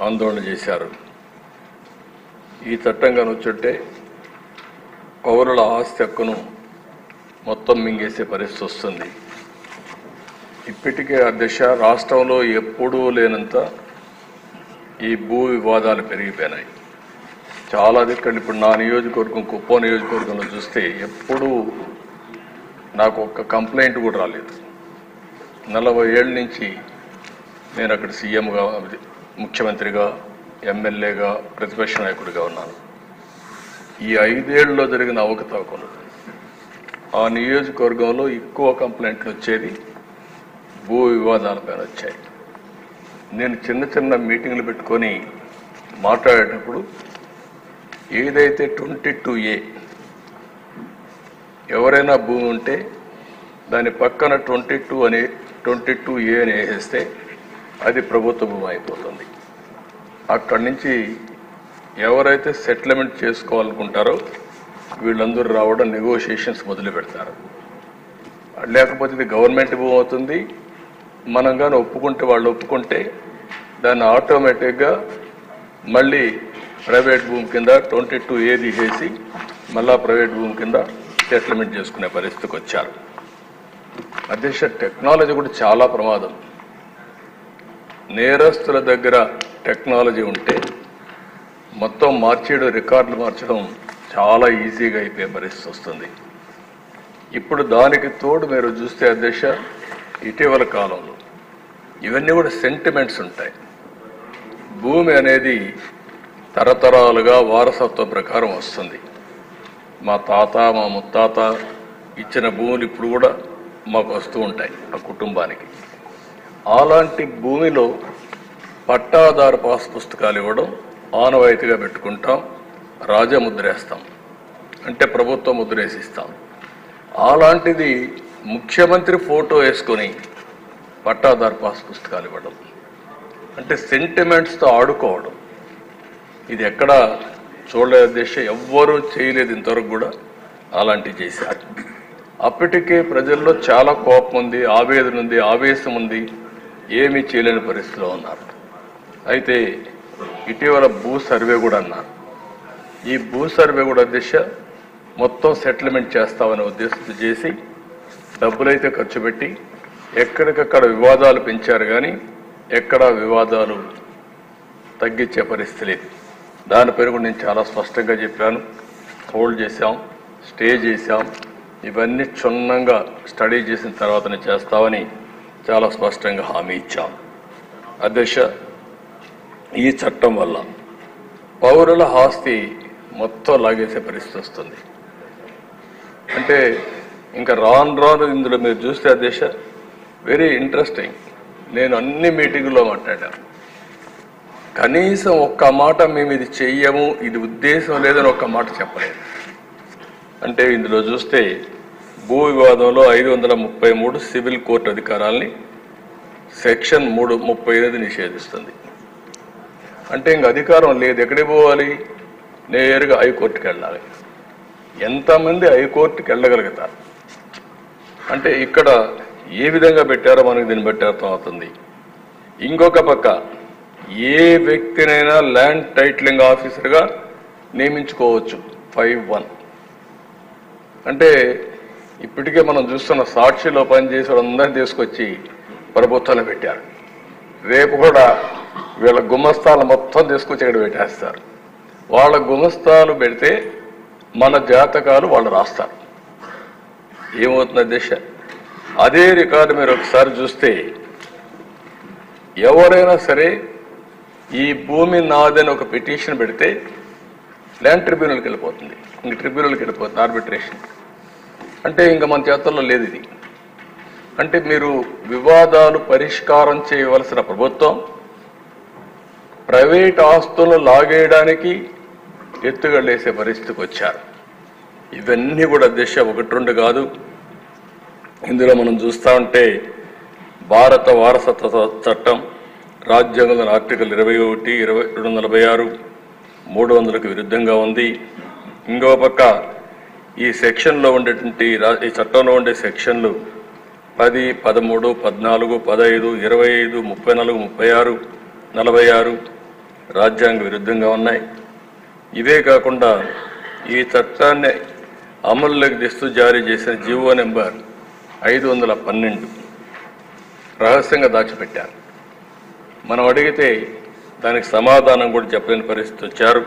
ఆందోళన చేశారు. ఈ చట్టం కనుచుంటే పౌరుల ఆస్తి హక్కును మొత్తం మింగేసే పరిస్థితి వస్తుంది. ఇప్పటికే అధ్యక్ష రాష్ట్రంలో ఎప్పుడూ లేనంత ఈ భూ వివాదాలు పెరిగిపోయినాయి. చాలా దిక్కలు ఇప్పుడు నా నియోజకవర్గం కుప్పం నియోజకవర్గంలో చూస్తే ఎప్పుడూ నాకు ఒక్క కంప్లైంట్ కూడా రాలేదు. 40 ఏళ్ళ నుంచి నేను అక్కడ సీఎంగా, ముఖ్యమంత్రిగా, ఎమ్మెల్యేగా, ప్రతిపక్ష నాయకుడిగా ఉన్నాను. ఈ 5 ఏళ్లలో జరిగిన అవకతవకలు ఆ నియోజకవర్గంలో ఎక్కువ కంప్లైంట్లు వచ్చేది భూ వివాదాలపైన వచ్చాయి. నేను చిన్న చిన్న మీటింగ్లు పెట్టుకొని మాట్లాడేటప్పుడు ఏదైతే 22A ఎవరైనా భూమి ఉంటే దాని పక్కన 22A అని వేసేస్తే అది ప్రభుత్వ భూమి అయిపోతుంది. అక్కడి నుంచి ఎవరైతే సెటిల్మెంట్ చేసుకోవాలనుకుంటారో వీళ్ళందరూ రావడం, నెగోషియేషన్స్ మొదలు పెడతారు. లేకపోతే ఇది గవర్నమెంట్ భూమి అవుతుంది. మనం కానీ ఒప్పుకుంటే, వాళ్ళు ఒప్పుకుంటే దాన్ని ఆటోమేటిక్గా మళ్ళీ ప్రైవేట్ భూమి కింద 22A తీసేసి మళ్ళా ప్రైవేట్ భూమి కింద సెటిల్మెంట్ చేసుకునే పరిస్థితికి వచ్చారు. అధ్యక్ష, టెక్నాలజీ కూడా చాలా ప్రమాదం. నేరస్తుల దగ్గర టెక్నాలజీ ఉంటే మొత్తం మార్చేయడం, రికార్డులు మార్చడం చాలా ఈజీగా అయిపోయే పరిస్థితి వస్తుంది. ఇప్పుడు దానికి తోడు మీరు చూస్తే అధ్యక్ష, ఇటీవల కాలంలో ఇవన్నీ కూడా సెంటిమెంట్స్ ఉంటాయి. భూమి అనేది తరతరాలుగా వారసత్వ ప్రకారం వస్తుంది. మా తాత, మా ముత్తాత ఇచ్చిన భూములు ఇప్పుడు కూడా మాకు వస్తూ ఉంటాయి ఆ కుటుంబానికి. అలాంటి భూమిలో పట్టాదారు పాస్ పుస్తకాలు ఇవ్వడం ఆనవాయితీగా పెట్టుకుంటాం, రాజముద్రేస్తాం, అంటే ప్రభుత్వ ముద్రేసిస్తాం. అలాంటిది ముఖ్యమంత్రి ఫోటో వేసుకొని పట్టాదారు పాస్ పుస్తకాలు ఇవ్వడం అంటే సెంటిమెంట్స్తో ఆడుకోవడం. ఇది ఎక్కడ చూడలేదు అధ్యక్ష, ఎవ్వరూ చేయలేదు ఇంతవరకు కూడా. అలాంటివి చేశారు. అప్పటికే ప్రజల్లో చాలా కోపం ఉంది, ఆవేదన ఉంది, ఆవేశం ఉంది, ఏమీ చేయలేని పరిస్థితిలో ఉన్నారు. అయితే ఇటీవల భూ సర్వే కూడా అన్నారు. ఈ భూ సర్వే కూడా అధ్యక్ష మొత్తం సెటిల్మెంట్ చేస్తామనే ఉద్దేశంతో చేసి డబ్బులైతే ఖర్చు పెట్టి ఎక్కడికక్కడ వివాదాలు పెంచారు, కానీ ఎక్కడ వివాదాలు తగ్గించే పరిస్థితి లేదు. దాని పేరు కూడా నేను చాలా స్పష్టంగా చెప్పాను. హోల్డ్ చేశాం, స్టే చేశాం, ఇవన్నీ క్షుణ్ణంగా స్టడీ చేసిన తర్వాతనే చేస్తామని చాలా స్పష్టంగా హామీ ఇచ్చాం. అధ్యక్ష, ఈ చట్టం వల్ల పౌరుల ఆస్తి మొత్తం లాగేసే పరిస్థితి వస్తుంది. అంటే ఇంకా రాను ఇందులో మీరు చూస్తే అధ్యక్ష వెరీ ఇంట్రెస్టింగ్. నేను అన్ని మీటింగుల్లో మాట్లాడాను. కనీసం ఒక్క మాట మేము ఇది చెయ్యము, ఇది ఉద్దేశం లేదని ఒక్క మాట చెప్పలేదు. అంటే ఇందులో చూస్తే భూ వివాదంలో 533 సివిల్ కోర్టు అధికారాలని సెక్షన్ 338 నిషేధిస్తుంది. అంటే ఇంక అధికారం లేదు. ఎక్కడికి పోవాలి? నేరుగా హైకోర్టుకి వెళ్ళాలి. ఎంతమంది హైకోర్టుకి వెళ్ళగలుగుతారు? అంటే ఇక్కడ ఏ విధంగా పెట్టారో మనకు దీన్ని బట్టి అర్థమవుతుంది. ఇంకొక పక్క ఏ వ్యక్తినైనా ల్యాండ్ టైటిలింగ్ ఆఫీసర్గా నియమించుకోవచ్చు 5(1). అంటే ఇప్పటికే మనం చూస్తున్న సాక్షిలో పనిచేసే వాళ్ళందరినీ తీసుకొచ్చి ప్రభుత్వాన్ని పెట్టారు. రేపు కూడా వీళ్ళ గుమస్తాలు మొత్తం తీసుకొచ్చి ఇక్కడ పెట్టేస్తారు. వాళ్ళ గుమస్తాలు పెడితే మన జాతకాలు వాళ్ళు రాస్తారు. ఏమవుతుంది అధ్యక్ష? అదే రికార్డు మీరు ఒకసారి చూస్తే ఎవరైనా సరే ఈ భూమి నాదని ఒక పిటిషన్ పెడితే ల్యాండ్ ట్రిబ్యునల్కి వెళ్ళిపోతుంది. ఇంక ట్రిబ్యునల్కి వెళ్ళిపోతుంది, ఆర్బిట్రేషన్. అంటే ఇంకా మన చేతుల్లో లేదు ఇది. అంటే మీరు వివాదాలు పరిష్కారం చేయవలసిన ప్రభుత్వం ప్రైవేట్ ఆస్తులను లాగేయడానికి ఎత్తుగడలేసే పరిస్థితికి వచ్చారు. ఇవన్నీ కూడా దిశ 1-2 కాదు. ఇందులో మనం చూస్తూ ఉంటే భారత వారసత్వ చట్టం, రాజ్యాంగంలోని ఆర్టికల్ 21, 246, 300కు విరుద్ధంగా ఉంది. ఇంకో పక్క ఈ సెక్షన్లో ఉండేటువంటి ఈ చట్టంలో ఉండే సెక్షన్లు 10, 13, 14, 15, 25, 34, 36, రాజ్యాంగ విరుద్ధంగా ఉన్నాయి. ఇవే కాకుండా ఈ చట్టాన్ని అమల్లోకి తెస్తూ జారీ చేసిన జీవో నెంబర్ 512 రహస్యంగా దాచిపెట్టారు. మనం అడిగితే దానికి సమాధానం కూడా చెప్పలేని పరిస్థితి వచ్చారు.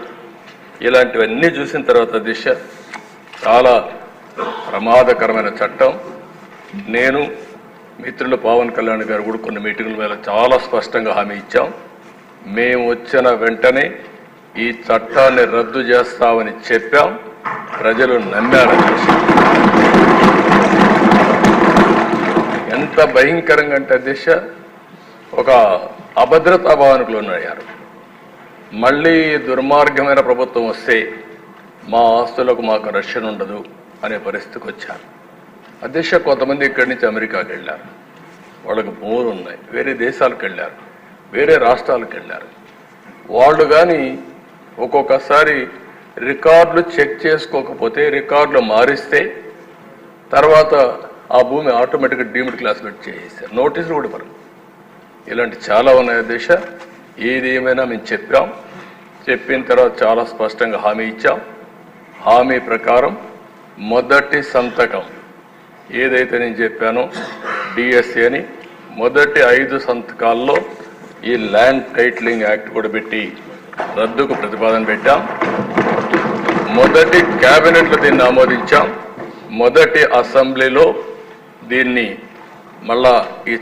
ఇలాంటివన్నీ చూసిన తర్వాత దిశ చాలా ప్రమాదకరమైన చట్టం. నేను మిత్రులు పవన్ కళ్యాణ్ గారు కూడా కొన్ని మీటింగుల మీద చాలా స్పష్టంగా హామీ ఇచ్చాం. మేము వచ్చిన వెంటనే ఈ చట్టాన్ని రద్దు చేస్తామని చెప్పాం. ప్రజలు నమ్మారు. ఎంత భయంకరంగా అంటే దిశ ఒక అభద్రతా భావనకు లోనయ్యారు. మళ్ళీ దుర్మార్గమైన ప్రభుత్వం వస్తే మా ఆస్తులకు మాకు రక్షణ ఉండదు అనే పరిస్థితికి వచ్చారు. అధ్యక్ష కొంతమంది ఇక్కడి నుంచి అమెరికాకి వెళ్ళారు. వాళ్ళకి భూములు ఉన్నాయి. వేరే దేశాలకు వెళ్ళారు, వేరే రాష్ట్రాలకు వెళ్ళారు. వాళ్ళు కానీ ఒక్కొక్కసారి రికార్డులు చెక్ చేసుకోకపోతే, రికార్డులు మారిస్తే తర్వాత ఆ భూమి ఆటోమేటిక్గా డీమ్డ్ క్లాసిఫైడ్ చేసేసారు. నోటీసులు కూడా ఇవ్వరు. ఇలాంటి చాలా ఉన్నాయి అధ్యక్ష. ఏది ఏమైనా మేము చెప్పాం. చెప్పిన తర్వాత చాలా స్పష్టంగా హామీ ఇచ్చాం. హామీ ప్రకారం మొదటి సంతకం ఏదైతే నేను చెప్పానో డిఎస్సి అని మొదటి 5 సంతకాల్లో ఈ ల్యాండ్ టైటిలింగ్ యాక్ట్ కూడా పెట్టి రద్దుకు ప్రతిపాదన పెట్టాం. మొదటి క్యాబినెట్లో దీన్ని ఆమోదించాం. మొదటి అసెంబ్లీలో దీన్ని మళ్ళా ఈ